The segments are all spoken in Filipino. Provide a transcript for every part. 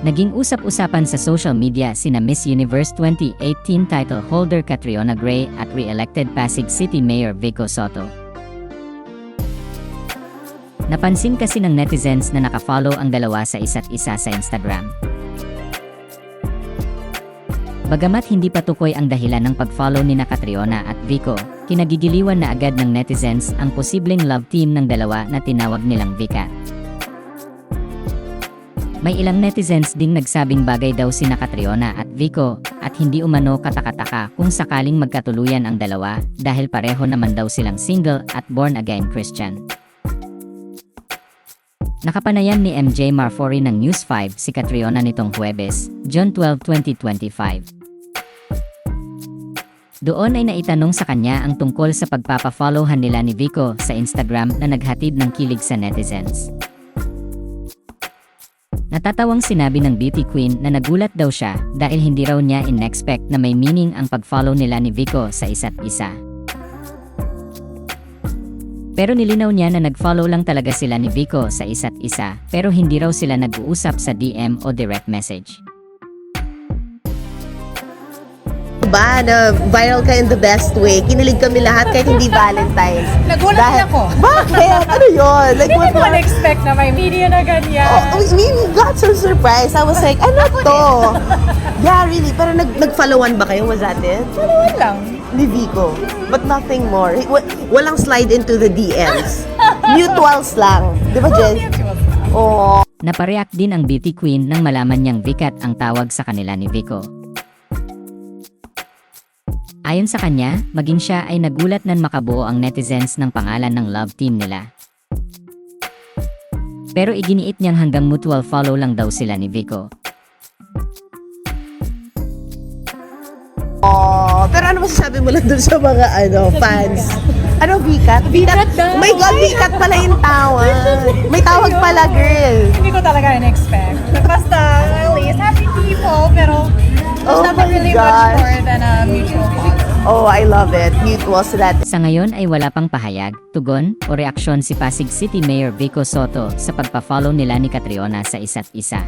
Naging usap-usapan sa social media sina Miss Universe 2018 title holder Catriona Gray at re-elected Pasig City Mayor Vico Sotto. Napansin kasi ng netizens na nakafollow ang dalawa sa isa't isa sa Instagram. Bagamat hindi pa tukoy ang dahilan ng pag-follow ni Catriona at Vico, kinagigiliwan na agad ng netizens ang posibleng love team ng dalawa na tinawag nilang Vicat. May ilang netizens ding nagsabing bagay daw sina Catriona at Vico at hindi umano katakataka kung sakaling magkatuluyan ang dalawa dahil pareho naman daw silang single at born-again Christian. Nakapanayam ni MJ Marfori ng News 5 si Catriona nitong Huwebes, June 12, 2025. Doon ay naitanong sa kanya ang tungkol sa pagpapafollowhan nila ni Vico sa Instagram na naghatid ng kilig sa netizens. Natatawang sinabi ng beauty queen na nagulat daw siya dahil hindi raw niya in-expect na may meaning ang pag-follow nila ni Vico sa isa't isa. Pero nilinaw niya na nag-follow lang talaga sila ni Vico sa isa't isa pero hindi raw sila nag-uusap sa DM o direct message. Ba na viral ka in the best way. Kinilig kami lahat kahit hindi Valentine's. Nagulat ako. Bakit? Ano yun? Like, Hindi ko na-expect na may media na ganyan. we got so surprised. I was like, ano to? Yeah, really. Pero nag-followan ba kayo? Was that it? Dalawan lang. Ni Vico. But nothing more. Walang slide into the DMs. Mutuals lang. Di ba, Jen? Oh. Napareact din ang beauty queen nang malaman niyang Vicat ang tawag sa kanila ni Vico. Ayon sa kanya, maging siya ay nagulat nan makabuo ang netizens ng pangalan ng love team nila. Pero iginiit niyang hanggang mutual follow lang daw sila ni Vico. Oh, pero ano masasabi mo lang dun sa mga fans? Ano, Vicat? Vicat daw. Oh my God, Vicat pala yung tawag. May tawag pala, girl. Hindi ko talaga in-expect. Basta, at least, happy people, pero there's Oh nothing my really gosh. much more than a mutual bond. Oh, I love it. Mutual so that. Sa ngayon ay wala pang pahayag, tugon, o reaksyon si Pasig City Mayor Vico Sotto sa pagpa-follow nila ni Catriona sa isa't isa.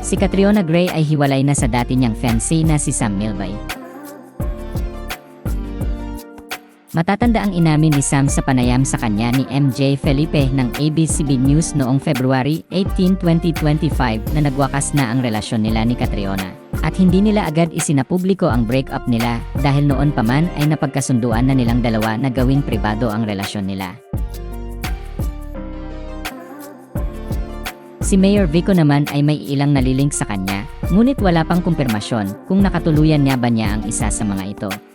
Si Catriona Gray ay hiwalay na sa dati niyang fiancé na si Sam Milvay. Matatanda ang inamin ni Sam sa panayam sa kanya ni MJ Felipe ng ABCB News noong February 18, 2025 na nagwakas na ang relasyon nila ni Catriona. At hindi nila agad isinapubliko ang breakup nila dahil noon pa man ay napagkasunduan na nilang dalawa na gawing pribado ang relasyon nila. Si Mayor Vico naman ay may ilang nalilink sa kanya, ngunit wala pang kumpirmasyon kung nakatuluyan niya ba niya ang isa sa mga ito.